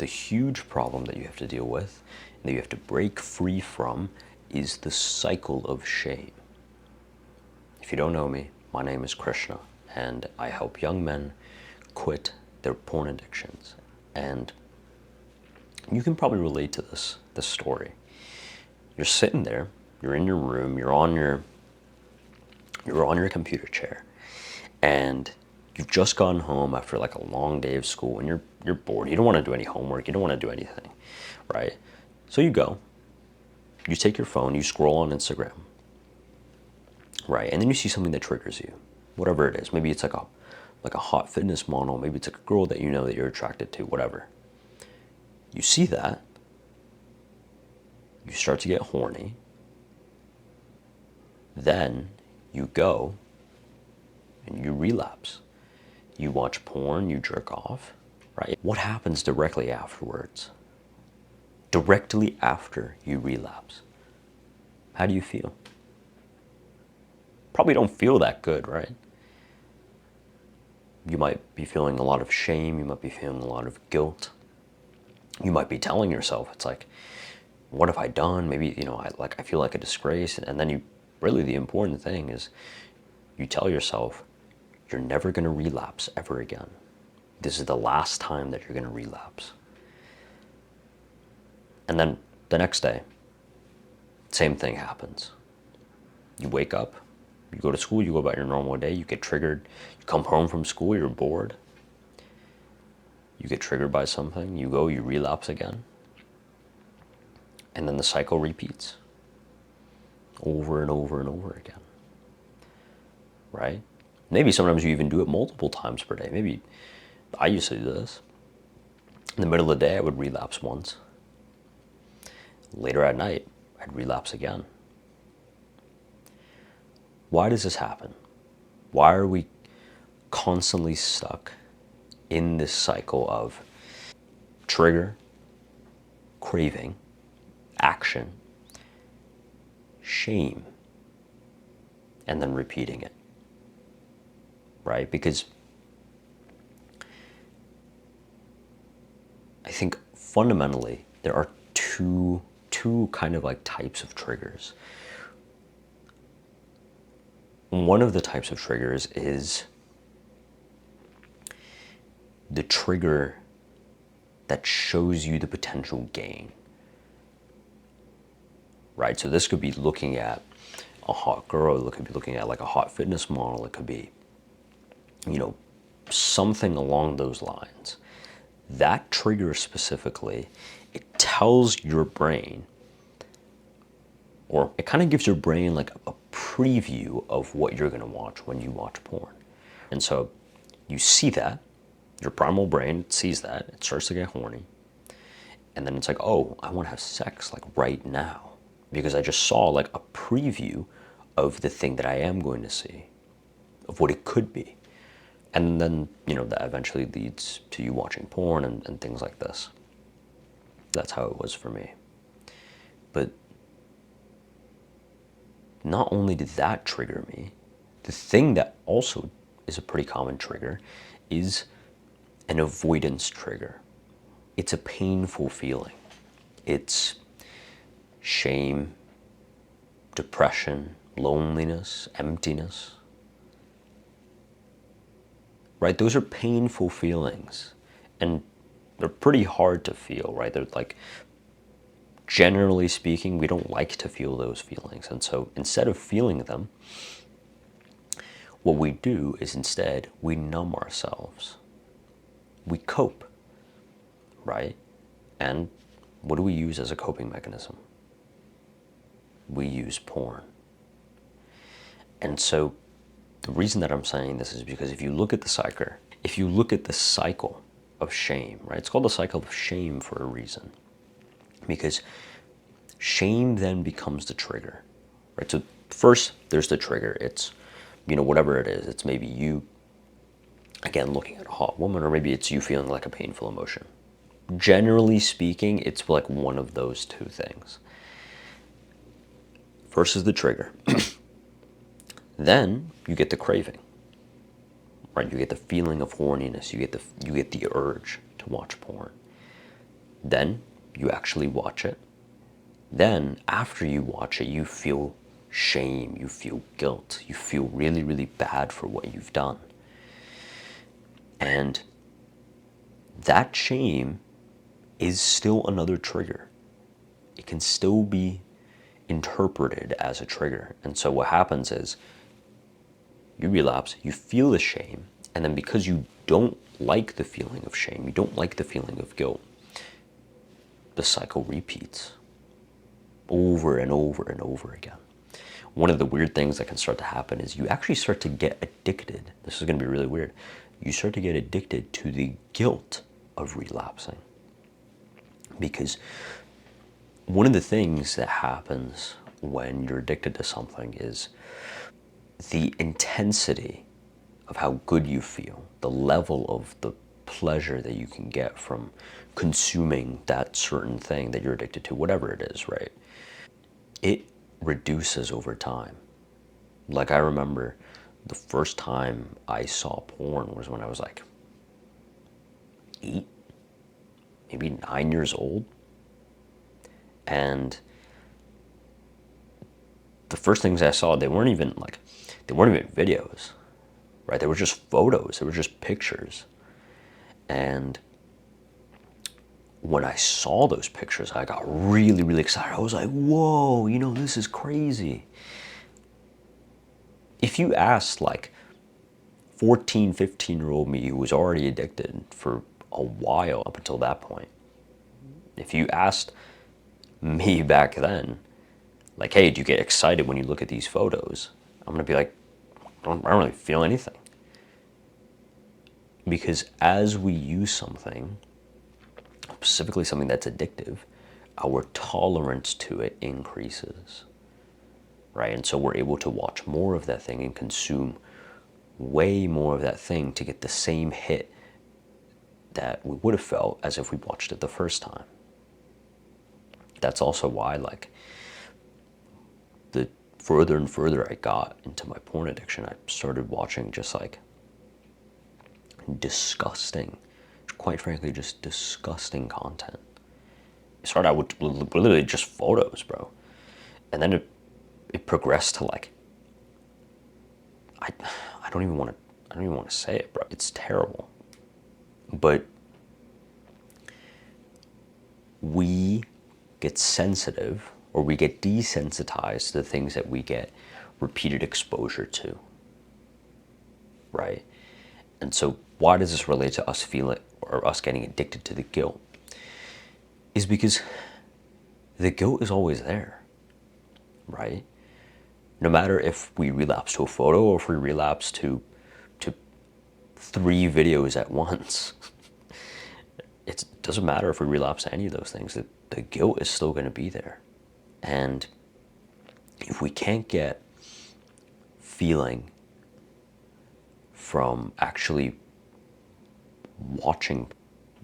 the huge problem that you have to deal with and that you have to break free from is the cycle of shame. If you don't know me, my name is Krishna, and I help young men quit their porn addictions. And you can probably relate to this story. You're sitting there, you're in your room, you're on your computer chair, and you've just gotten home after like a long day of school, and you're bored. You don't want to do any homework. You don't want to do anything, right? So you take your phone, you scroll on Instagram, right? And then you see something that triggers you, whatever it is. Maybe it's like a hot fitness model. Maybe it's like a girl that you know that you're attracted to, whatever. You see that, you start to get horny, then you go and you relapse. You watch porn, you jerk off, right? What happens directly afterwards? Directly after you relapse? How do you feel? Probably don't feel that good, right? You might be feeling a lot of shame, you might be feeling a lot of guilt. You might be telling yourself, it's like, what have I done? Maybe, I feel like a disgrace. And then really the important thing is you tell yourself, you're never going to relapse ever again. This is the last time that you're going to relapse. And then the next day, same thing happens. You wake up, you go to school, you go about your normal day, you get triggered, you come home from school, you're bored. You get triggered by something, you relapse again. And then the cycle repeats over and over and over again, right? Maybe sometimes you even do it multiple times per day. Maybe I used to do this. In the middle of the day, I would relapse once. Later at night, I'd relapse again. Why does this happen? Why are we constantly stuck in this cycle of trigger, craving, action, shame, and then repeating it, right? Because I think fundamentally there are two kind of like types of triggers. One of the types of triggers is the trigger that shows you the potential gain, right? So this could be looking at a hot girl, it could be looking at like a hot fitness model, it could be, something along those lines. That trigger specifically, it tells your brain, or it kind of gives your brain like a preview of what you're going to watch when you watch porn. And so you see that, your primal brain sees that, it starts to get horny. And then it's like, oh, I want to have sex like right now because I just saw like a preview of the thing that I am going to see, of what it could be. And then, that eventually leads to you watching porn and things like this. That's how it was for me. But not only did that trigger me, the thing that also is a pretty common trigger is an avoidance trigger. It's a painful feeling. It's shame, depression, loneliness, emptiness. Right? Those are painful feelings. And they're pretty hard to feel, right? They're like, generally speaking, we don't like to feel those feelings. And so instead of feeling them, what we do is instead we numb ourselves. We cope, right? And what do we use as a coping mechanism? We use porn. And so the reason that I'm saying this is because if you look at the cycle of shame, right? It's called the cycle of shame for a reason. Because shame then becomes the trigger, right? So first there's the trigger. It's, whatever it is. It's maybe you, again, looking at a hot woman, or maybe it's you feeling like a painful emotion. Generally speaking, it's like one of those two things. First is the trigger. Then you get the craving, right? You get the feeling of horniness. You get the urge to watch porn. Then you actually watch it. Then after you watch it, you feel shame, you feel guilt, you feel really, really bad for what you've done. And that shame is still another trigger. It can still be interpreted as a trigger. And so what happens is you relapse, you feel the shame, and then because you don't like the feeling of shame, you don't like the feeling of guilt, the cycle repeats over and over and over again. One of the weird things that can start to happen is you actually start to get addicted. This is going to be really weird. You start to get addicted to the guilt of relapsing. Because one of the things that happens when you're addicted to something is the intensity of how good you feel, the level of the pleasure that you can get from consuming that certain thing that you're addicted to, whatever it is, right? It reduces over time. Like I remember the first time I saw porn was when I was like 8, maybe 9 years old. And the first things I saw, they weren't even videos, right? They were just photos, they were just pictures. And when I saw those pictures, I got really, really excited. I was like, whoa, this is crazy. If you asked like 14, 15-year-old me who was already addicted for a while up until that point, if you asked me back then, like, hey, do you get excited when you look at these photos? I'm gonna be like, I don't really feel anything. Because as we use something, specifically something that's addictive, our tolerance to it increases, right? And so we're able to watch more of that thing and consume way more of that thing to get the same hit that we would have felt as if we watched it the first time. That's also why, like, the further and further I got into my porn addiction, I started watching just like disgusting, quite frankly, just disgusting content. It started out with literally just photos, bro. And then it progressed to like, I don't even want to say it, bro. It's terrible. But we get sensitive, or we get desensitized to the things that we get repeated exposure to, right? And so why does this relate to us feeling, or us getting addicted to the guilt? Is because the guilt is always there, right? No matter if we relapse to a photo or if we relapse to 3 videos at once, it doesn't matter if we relapse to any of those things. The guilt is still going to be there. And if we can't get feeling from actually watching,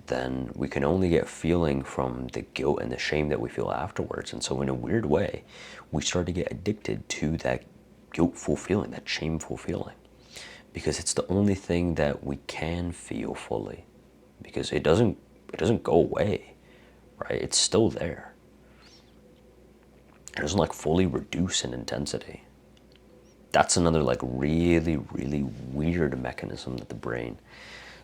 then we can only get feeling from the guilt and the shame that we feel afterwards. And so in a weird way, we start to get addicted to that guiltful feeling, that shameful feeling, because it's the only thing that we can feel fully, because it doesn't go away, right? It's still there. It doesn't like fully reduce in intensity. That's another like really, really weird mechanism that the brain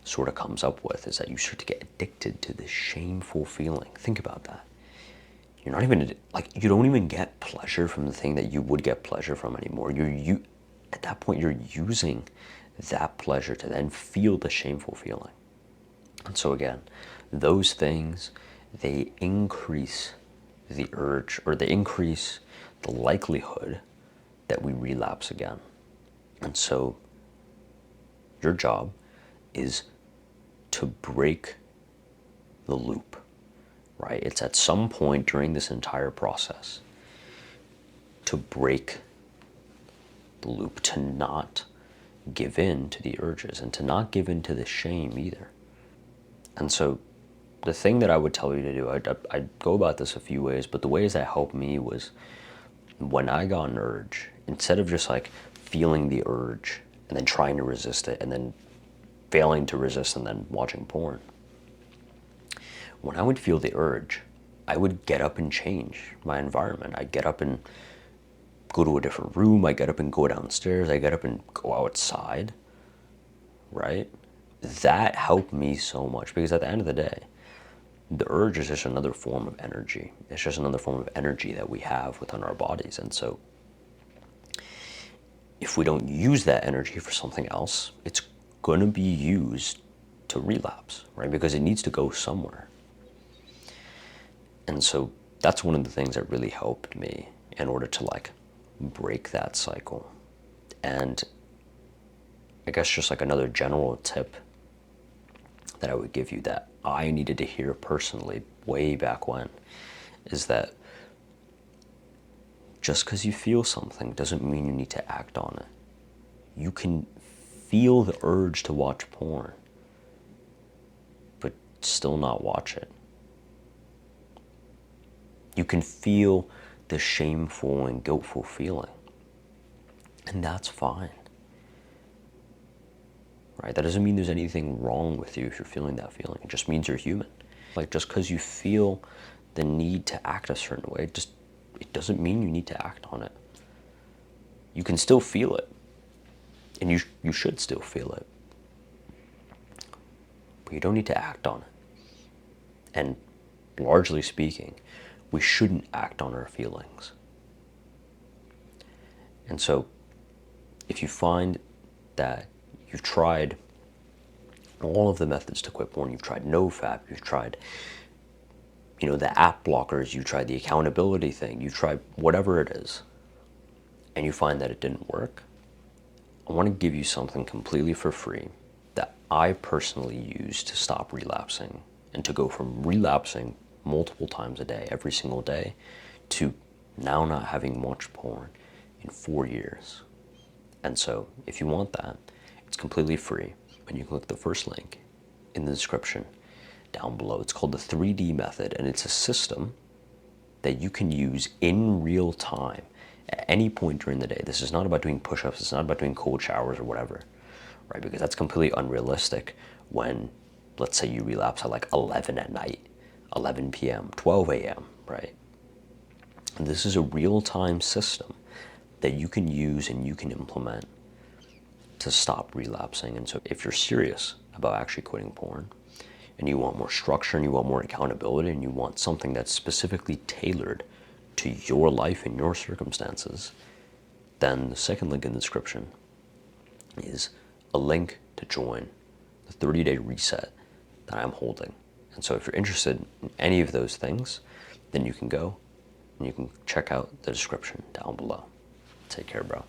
sort of comes up with, is that you start to get addicted to this shameful feeling. Think about that. You're not even, like, you don't even get pleasure from the thing that you would get pleasure from anymore. At that point, you're using that pleasure to then feel the shameful feeling. And so again, those things, they increase the urge, or they increase the likelihood that we relapse again. And so your job is to break the loop, right? It's at some point during this entire process to break the loop, to not give in to the urges and to not give in to the shame either. And so the thing that I would tell you to do, I'd go about this a few ways, but the ways that helped me was, when I got an urge, instead of just like feeling the urge and then trying to resist it and then failing to resist and then watching porn, when I would feel the urge, I would get up and change my environment. I'd get up and go to a different room. I get up and go downstairs. I get up and go outside, right? That helped me so much, because at the end of the day, the urge is just another form of energy. It's just another form of energy that we have within our bodies. And so if we don't use that energy for something else, it's going to be used to relapse, right? Because it needs to go somewhere. And so that's one of the things that really helped me in order to like break that cycle. And I guess just like another general tip that I would give you that I needed to hear personally way back when is that just because you feel something doesn't mean you need to act on it. You can feel the urge to watch porn, but still not watch it. You can feel the shameful and guiltful feeling, and that's fine. Right? That doesn't mean there's anything wrong with you if you're feeling that feeling. It just means you're human. Like, just because you feel the need to act a certain way, it doesn't mean you need to act on it. You can still feel it, and you should still feel it, but you don't need to act on it. And largely speaking, we shouldn't act on our feelings. And so if you find that you've tried all of the methods to quit porn, you've tried NoFap, you've tried, the app blockers, you've tried the accountability thing, you've tried whatever it is, and you find that it didn't work, I want to give you something completely for free that I personally use to stop relapsing and to go from relapsing multiple times a day, every single day, to now not having watched porn in 4 years. And so if you want that, it's completely free, and you click the first link in the description down below. It's called the 3D method, and it's a system that you can use in real time at any point during the day. This is not about doing push-ups, it's not about doing cold showers or whatever, right? Because that's completely unrealistic when, let's say, you relapse at like 11 at night, 11 p.m., 12 a.m., right? And this is a real-time system that you can use and you can implement to stop relapsing. And so if you're serious about actually quitting porn, and you want more structure, and you want more accountability, and you want something that's specifically tailored to your life and your circumstances, then the second link in the description is a link to join the 30-day reset that I'm holding. And so if you're interested in any of those things, then you can go and you can check out the description down below. Take care, bro.